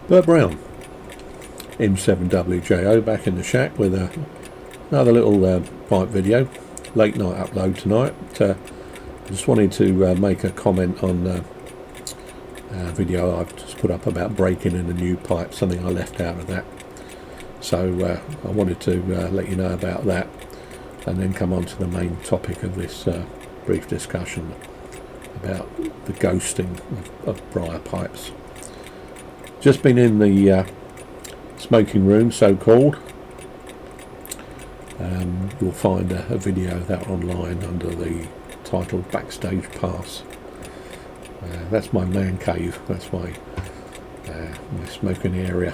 Bert Brown, M7WJO, back in the shack with another little pipe video, late night upload tonight. I just wanted to make a comment on a video I've just put up about breaking in a new pipe, something I left out of that. So I wanted to let you know about that, and then come on to the main topic of this brief discussion about the ghosting of briar pipes. Just been in the smoking room, so called. You'll find a video of that online under the title Backstage Pass. That's my man cave, that's my smoking area.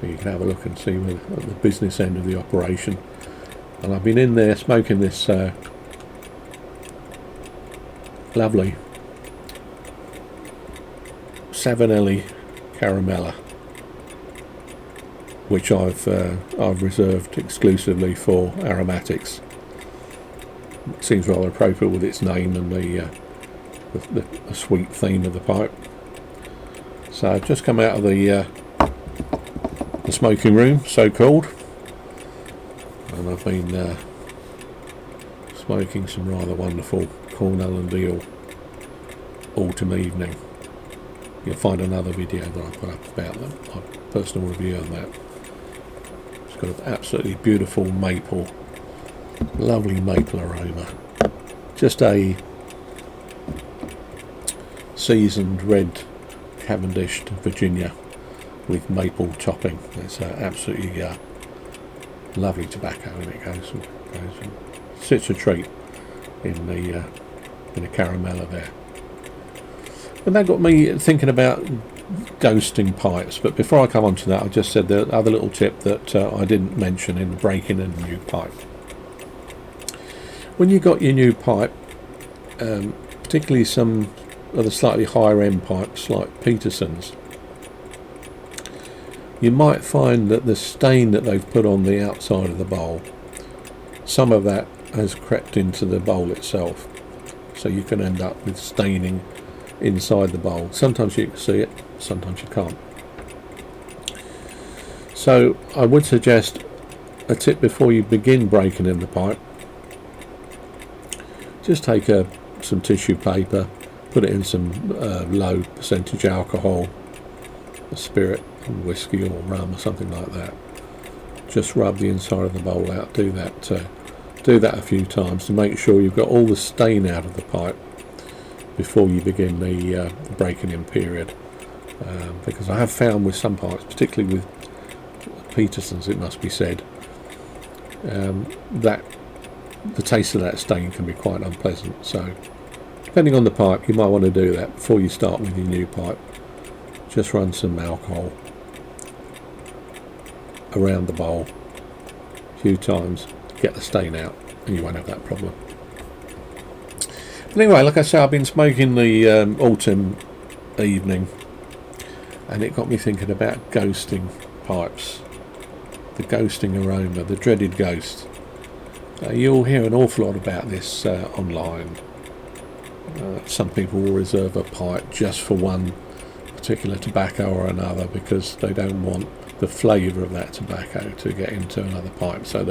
You can have a look and see at the business end of the operation. And I've been in there smoking this lovely Savinelli Caramella, which I've reserved exclusively for aromatics. It seems rather appropriate with its name and the sweet theme of the pipe. So I've just come out of the smoking room, so called, and I've been smoking some rather wonderful Cornell and Deal autumn evening. You'll find another video that I put up about them, my personal review on that. It's got an absolutely beautiful maple, lovely maple aroma. Just a seasoned red Cavendish Virginia with maple topping. It's absolutely lovely tobacco, and it goes and sits a treat in the caramella there. And that got me thinking about ghosting pipes. But before I come on to that, I just said the other little tip that I didn't mention in breaking in a new pipe. When you got your new pipe, particularly some of the slightly higher end pipes like Peterson's, you might find that the stain that they've put on the outside of the bowl, some of that has crept into the bowl itself, so you can end up with staining inside the bowl. Sometimes you can see it, sometimes you can't. So I would suggest a tip before you begin breaking in the pipe. Just take some tissue paper, put it in some low percentage alcohol, a spirit, whiskey or rum or something like that. Just rub the inside of the bowl out. Do that a few times to make sure you've got all the stain out of the pipe before you begin the breaking in period. Because I have found with some pipes, particularly with Peterson's, it must be said, that the taste of that stain can be quite unpleasant. So depending on the pipe, you might want to do that before you start with your new pipe. Just run some alcohol around the bowl a few times, get the stain out, and you won't have that problem. But anyway, like I say, I've been smoking the autumn evening, and it got me thinking about ghosting pipes, the ghosting aroma, the dreaded ghost. You'll hear an awful lot about this online. Some people will reserve a pipe just for one particular tobacco or another because they don't want the flavour of that tobacco to get into another pipe, so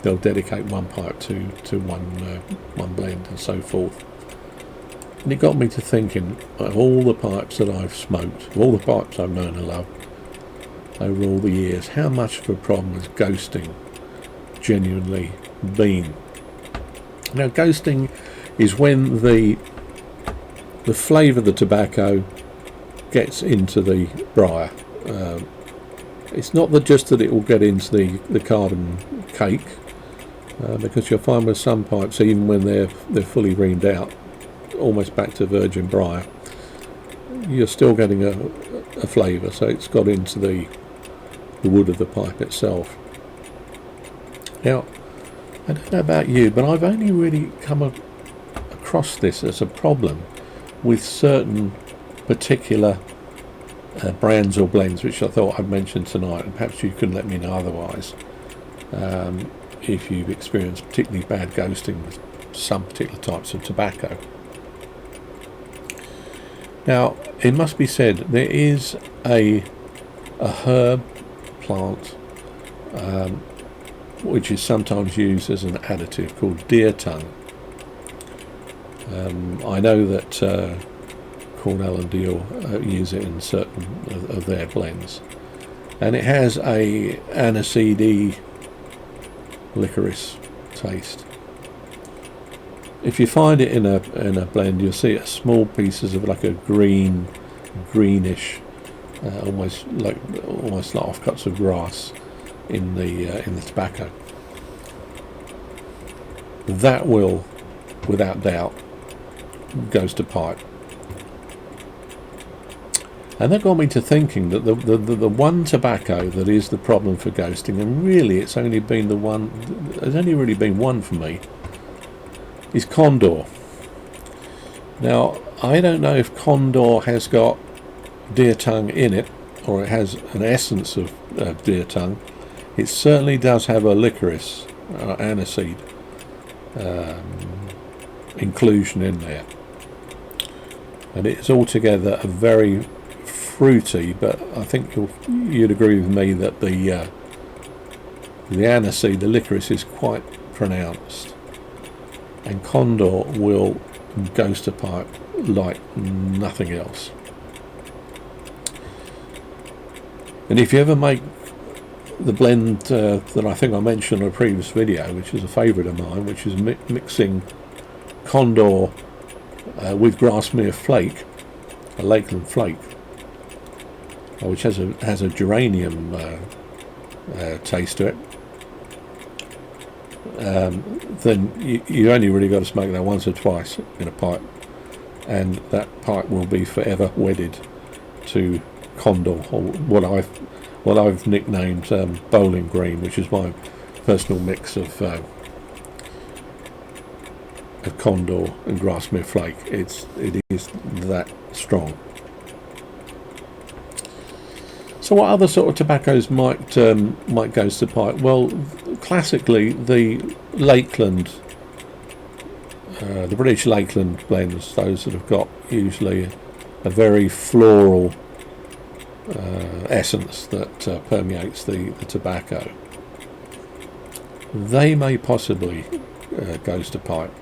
they'll dedicate one pipe to one blend and so forth. And it got me to thinking of all the pipes that I've smoked, of all the pipes I've known and loved over all the years, how much of a problem has ghosting genuinely been? Now, ghosting is when the flavour of the tobacco gets into the briar. It's not just that it will get into the carbon cake, because you'll find with some pipes, even when they're fully reamed out, almost back to virgin briar, you're still getting a flavour, so it's got into the wood of the pipe itself. Now, I don't know about you, but I've only really come across this as a problem with certain particular brands or blends, which I thought I'd mention tonight, and perhaps you can let me know otherwise if you've experienced particularly bad ghosting with some particular types of tobacco. Now, it must be said, there is a a herb plant which is sometimes used as an additive called deer tongue. I know that Cornell and Dior use it in certain of their blends, and it has a aniseedy licorice taste. If you find it in a blend, you'll see it small pieces of like a greenish, almost like offcuts of grass in the tobacco. That will, without doubt, goes to pipe. And that got me to thinking that the one tobacco that is the problem for ghosting, and really it's only been the one, there's only really been one for me, is Condor. Now, I don't know if Condor has got deer tongue in it, or it has an essence of deer tongue. It certainly does have a licorice, aniseed inclusion in there. And it's altogether a very fruity, but I think you'd agree with me that the aniseed, the licorice, is quite pronounced. And Condor will ghost a pipe like nothing else. And if you ever make the blend that I think I mentioned in a previous video, which is a favourite of mine, which is mixing Condor with Grasmere flake, a Lakeland flake, which has a geranium taste to it, then you only really got to smoke that once or twice in a pipe, and that pipe will be forever wedded to Condor, or what I've nicknamed Bowling Green, which is my personal mix of Condor and Grasmere flake. It is that strong. So what other sort of tobaccos might ghost the pipe? Well, classically the Lakeland, the British Lakeland blends, those that have got usually a very floral essence that permeates the tobacco, they may possibly ghost a pipe,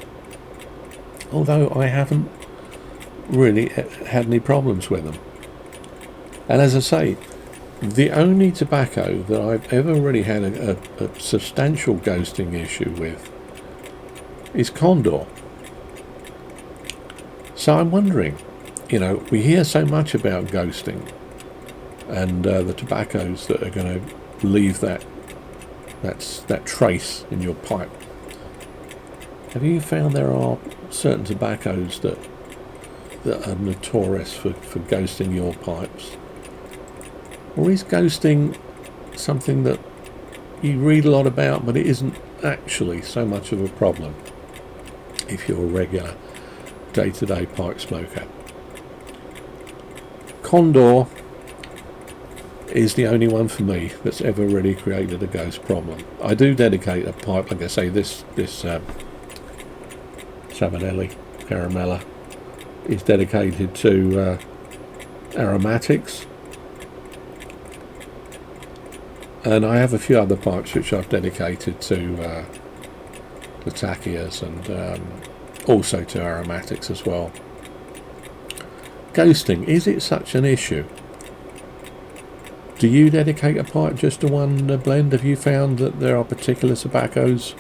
although I haven't really had any problems with them. And as I say, the only tobacco that I've ever really had a substantial ghosting issue with is Condor. So I'm wondering, we hear so much about ghosting and the tobaccos that are going to leave that trace in your pipe. Have you found there are certain tobaccos that are notorious for ghosting your pipes? Or is ghosting something that you read a lot about, but it isn't actually so much of a problem if you're a regular day-to-day pipe smoker? Condor is the only one for me that's ever really created a ghost problem. I do dedicate a pipe, like I say, this Savinelli Caramella is dedicated to aromatics. And I have a few other pipes which I've dedicated to Latakias and also to aromatics as well. Ghosting, is it such an issue? Do you dedicate a pipe just to one blend? Have you found that there are particular tobaccos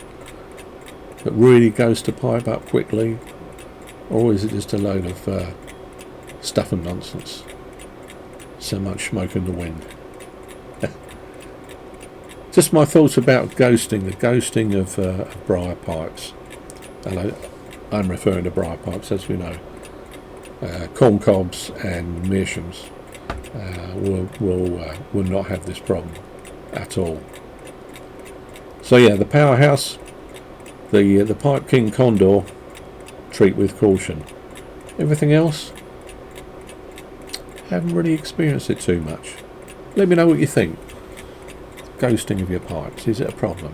that really ghost a pipe up quickly? Or is it just a load of stuff and nonsense? So much smoke in the wind. Just my thoughts about ghosting, the ghosting of briar pipes. And I'm referring to briar pipes, as we know. Corn cobs and meerschaums will not have this problem at all. So yeah, the powerhouse, the Pipe King Condor, treat with caution. Everything else, haven't really experienced it too much. Let me know what you think. Ghosting of your pipes, is it a problem?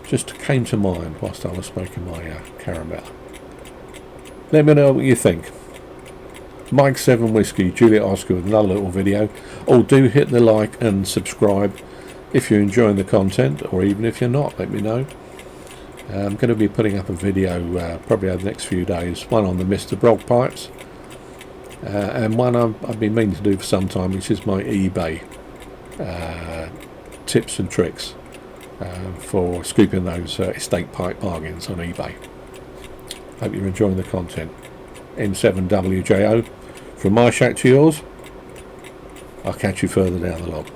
Just came to mind whilst I was smoking my caramel. Let me know what you think. Mike 7 Whiskey, Juliet Oscar with another little video. Oh, do hit the like and subscribe if you're enjoying the content, or even if you're not, let me know. I'm going to be putting up a video probably over the next few days, one on the Mr. Brog pipes, and one I've been meaning to do for some time, which is my eBay tips and tricks for scooping those estate pipe bargains on eBay. Hope you're enjoying the content. N7WJO, from my shack to yours. I'll catch you further down the log.